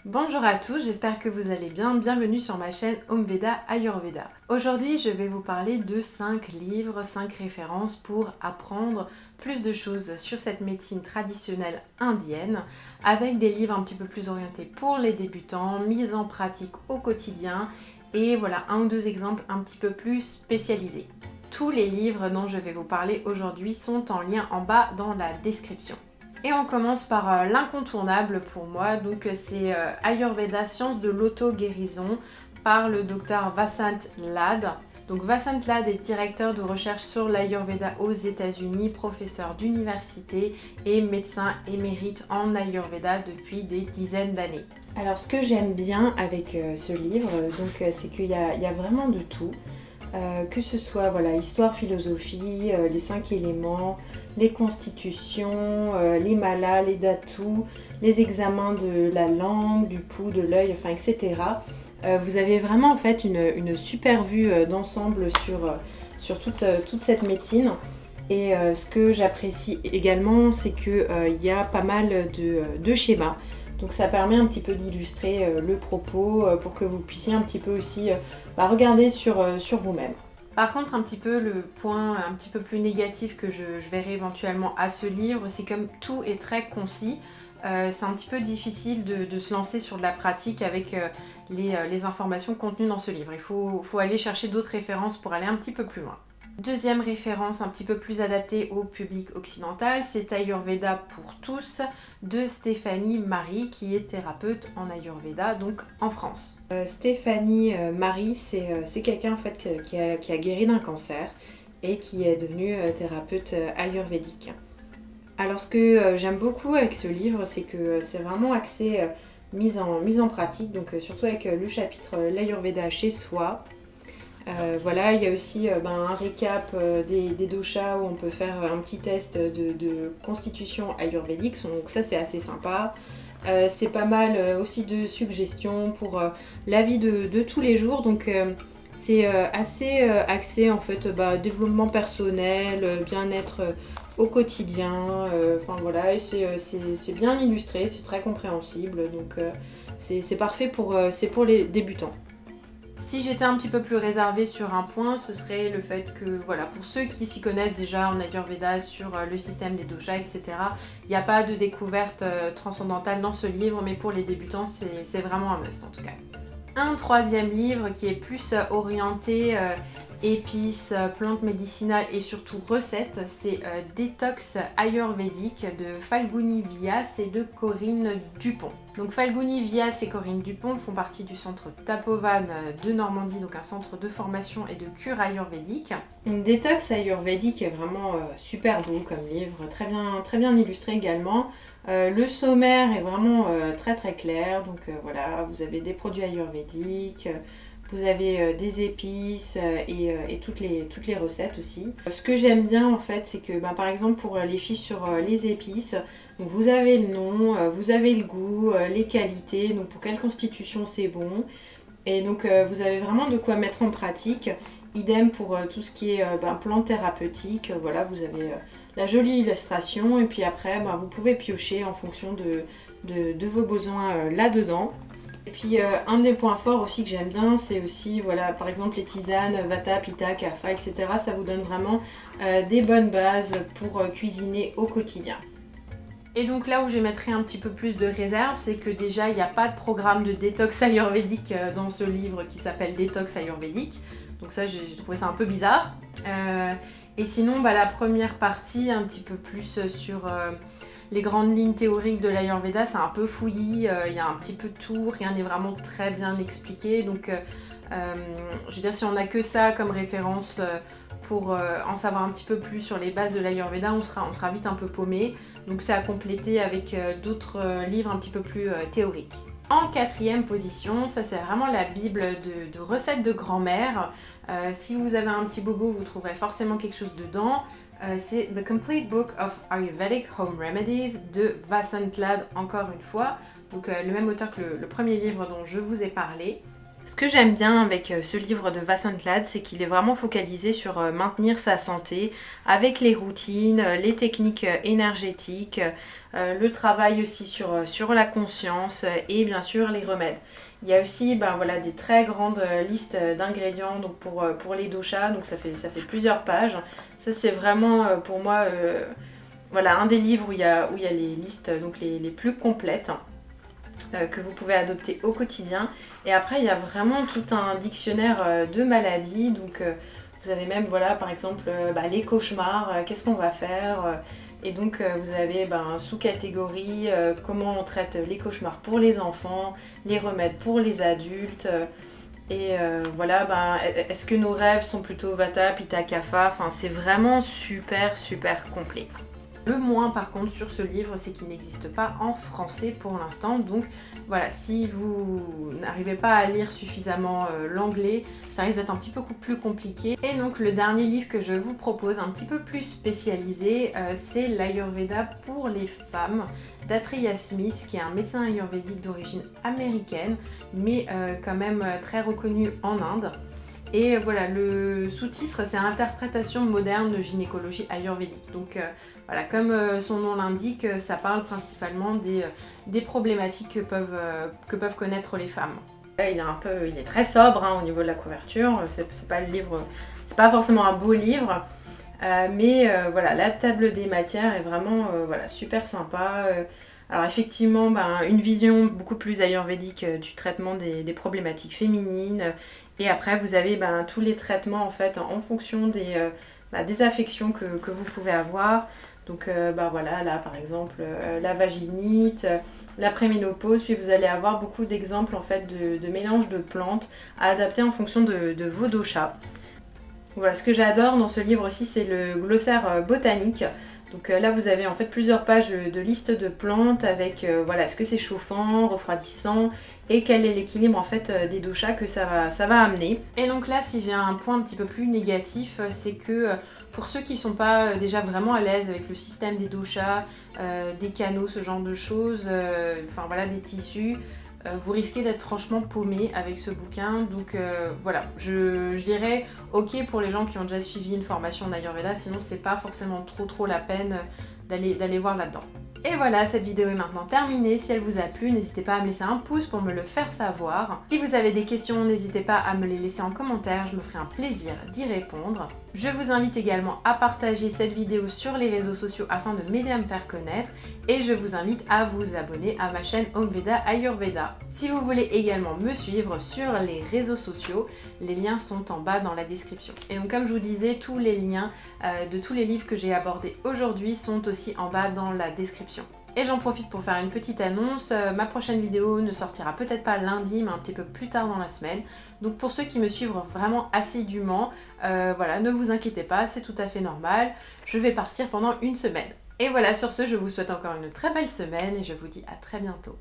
Bonjour à tous, j'espère que vous allez bien. Bienvenue sur ma chaîne Home Veda Ayurveda. Aujourd'hui, je vais vous parler de 5 livres, 5 références pour apprendre plus de choses sur cette médecine traditionnelle indienne, avec des livres un petit peu plus orientés pour les débutants, mis en pratique au quotidien, et voilà un ou deux exemples un petit peu plus spécialisés. Tous les livres dont je vais vous parler aujourd'hui sont en lien en bas dans la description. Et on commence par l'incontournable pour moi, donc c'est Ayurveda, science de l'auto-guérison par le docteur Vasant Lad. Donc Vasant Lad est directeur de recherche sur l'Ayurveda aux États-Unis, professeur d'université et médecin émérite en Ayurveda depuis des dizaines d'années. Alors ce que j'aime bien avec ce livre, c'est qu'il y a vraiment de tout. Que ce soit voilà, histoire, philosophie, les 5 éléments, les constitutions, les malas, les datus, les examens de la langue, du pouls, de l'œil, enfin etc. Vous avez vraiment en fait une super vue d'ensemble sur toute cette médecine. Et ce que j'apprécie également, c'est qu'il y a pas mal de schémas. Donc ça permet un petit peu d'illustrer le propos pour que vous puissiez un petit peu aussi regarder sur vous-même. Par contre, un petit peu le point un petit peu plus négatif que je verrai éventuellement à ce livre, c'est comme tout est très concis, c'est un petit peu difficile de se lancer sur de la pratique avec les informations contenues dans ce livre. Il faut aller chercher d'autres références pour aller un petit peu plus loin. Deuxième référence un petit peu plus adaptée au public occidental, c'est Ayurveda pour tous de Stéphanie Marie qui est thérapeute en Ayurveda, donc en France. Stéphanie Marie, c'est quelqu'un en fait qui a guéri d'un cancer et qui est devenue thérapeute ayurvédique. Alors ce que j'aime beaucoup avec ce livre, c'est que c'est vraiment axé mise en pratique, donc surtout avec le chapitre l'Ayurveda chez soi. Voilà, il y a aussi un récap des doshas où on peut faire un petit test de constitution ayurvédique, donc ça c'est assez sympa. C'est pas mal aussi de suggestions pour la vie de tous les jours, donc c'est assez axé en fait développement personnel, bien-être au quotidien, enfin voilà, et c'est bien illustré, c'est très compréhensible, donc c'est parfait c'est pour les débutants. Si j'étais un petit peu plus réservée sur un point, ce serait le fait que, voilà, pour ceux qui s'y connaissent déjà en Ayurveda sur le système des doshas, etc., il n'y a pas de découverte transcendantale dans ce livre, mais pour les débutants, c'est vraiment un must en tout cas. Un troisième livre qui est plus orienté épices, plantes médicinales et surtout recettes, c'est Détox Ayurvédique de Falguni Vyas et de Corinne Dupont. Donc Falguni Vyas et Corinne Dupont font partie du centre Tapovan de Normandie, donc un centre de formation et de cure ayurvédique. Donc Détox Ayurvédique est vraiment super beau comme livre, très bien illustré également. Le sommaire est vraiment très très clair, donc voilà, vous avez des produits ayurvédiques, vous avez des épices et toutes les recettes aussi. Ce que j'aime bien en fait, c'est que par exemple pour les fiches sur les épices, donc vous avez le nom, vous avez le goût, les qualités, donc pour quelle constitution c'est bon. Et donc vous avez vraiment de quoi mettre en pratique. Idem pour tout ce qui est plan thérapeutique, voilà, vous avez la jolie illustration et puis après vous pouvez piocher en fonction de vos besoins là-dedans. Et puis un des points forts aussi que j'aime bien, c'est aussi voilà, par exemple les tisanes, Vata, Pitta, Kapha, etc. Ça vous donne vraiment des bonnes bases pour cuisiner au quotidien. Et donc là où je mettrai un petit peu plus de réserve, c'est que déjà il n'y a pas de programme de détox ayurvédique dans ce livre qui s'appelle Détox ayurvédique. Donc ça j'ai trouvé ça un peu bizarre. Et sinon la première partie un petit peu plus sur les grandes lignes théoriques de l'Ayurveda, c'est un peu fouillis, il y a un petit peu de tout, rien n'est vraiment très bien expliqué. Donc je veux dire, si on n'a que ça comme référence pour en savoir un petit peu plus sur les bases de l'Ayurveda, on sera vite un peu paumé. Donc c'est à compléter avec d'autres livres un petit peu plus théoriques. En quatrième position, ça c'est vraiment la bible de recettes de grand-mère. Si vous avez un petit bobo, vous trouverez forcément quelque chose dedans. C'est The Complete Book of Ayurvedic Home Remedies de Vasant Lad, encore une fois. Donc le même auteur que le premier livre dont je vous ai parlé. Ce que j'aime bien avec ce livre de Vasant-Lad, c'est qu'il est vraiment focalisé sur maintenir sa santé avec les routines, les techniques énergétiques, le travail aussi sur la conscience et bien sûr les remèdes. Il y a aussi voilà, des très grandes listes d'ingrédients donc pour les doshas, donc ça fait plusieurs pages. Ça c'est vraiment pour moi voilà, un des livres où il y a les listes donc les plus complètes que vous pouvez adopter au quotidien. Et après, il y a vraiment tout un dictionnaire de maladies. Donc, vous avez même, voilà, par exemple, les cauchemars, qu'est-ce qu'on va faire et donc, vous avez sous-catégorie, comment on traite les cauchemars pour les enfants, les remèdes pour les adultes. Et voilà, est-ce que nos rêves sont plutôt Vata, Pitta, Kapha? Enfin, c'est vraiment super, super complet. Le moins par contre sur ce livre, c'est qu'il n'existe pas en français pour l'instant. Donc voilà, si vous n'arrivez pas à lire suffisamment l'anglais, ça risque d'être un petit peu plus compliqué. Et donc le dernier livre que je vous propose, un petit peu plus spécialisé, c'est l'Ayurveda pour les femmes d'Atreya Smith, qui est un médecin ayurvédique d'origine américaine, mais quand même très reconnu en Inde. Et voilà, le sous-titre, c'est Interprétation moderne de gynécologie ayurvédique. Donc voilà, comme son nom l'indique, ça parle principalement des problématiques que peuvent connaître les femmes. Il est très sobre au niveau de la couverture. C'est pas le livre, c'est pas forcément un beau livre, mais voilà, la table des matières est vraiment voilà, super sympa. Alors effectivement, une vision beaucoup plus ayurvédique du traitement des problématiques féminines. Et après, vous avez tous les traitements en fait en fonction des affections que vous pouvez avoir. Donc voilà, là par exemple, la vaginite, la préménopause. Puis vous allez avoir beaucoup d'exemples en fait de mélanges de plantes à adapter en fonction de vos doshas. Voilà, ce que j'adore dans ce livre aussi, c'est le glossaire botanique. Donc là, vous avez en fait plusieurs pages de liste de plantes avec voilà, est-ce que c'est chauffant, refroidissant et quel est l'équilibre en fait des doshas que ça va amener. Et donc là, si j'ai un point un petit peu plus négatif, c'est que pour ceux qui ne sont pas déjà vraiment à l'aise avec le système des doshas, des canaux, ce genre de choses, enfin voilà, des tissus, vous risquez d'être franchement paumé avec ce bouquin. Donc voilà, je dirais ok pour les gens qui ont déjà suivi une formation en Ayurveda, sinon c'est pas forcément trop la peine d'aller voir là-dedans. Et voilà, cette vidéo est maintenant terminée. Si elle vous a plu, n'hésitez pas à me laisser un pouce pour me le faire savoir. Si vous avez des questions, n'hésitez pas à me les laisser en commentaire, je me ferai un plaisir d'y répondre. Je vous invite également à partager cette vidéo sur les réseaux sociaux afin de m'aider à me faire connaître. Et je vous invite à vous abonner à ma chaîne Omveda Ayurveda. Si vous voulez également me suivre sur les réseaux sociaux, les liens sont en bas dans la description. Et donc comme je vous disais, tous les liens de tous les livres que j'ai abordés aujourd'hui sont aussi en bas dans la description. Et j'en profite pour faire une petite annonce, ma prochaine vidéo ne sortira peut-être pas lundi mais un petit peu plus tard dans la semaine. Donc pour ceux qui me suivent vraiment assidûment, voilà, ne vous inquiétez pas, c'est tout à fait normal. Je vais partir pendant une semaine. Et voilà, sur ce, je vous souhaite encore une très belle semaine et je vous dis à très bientôt.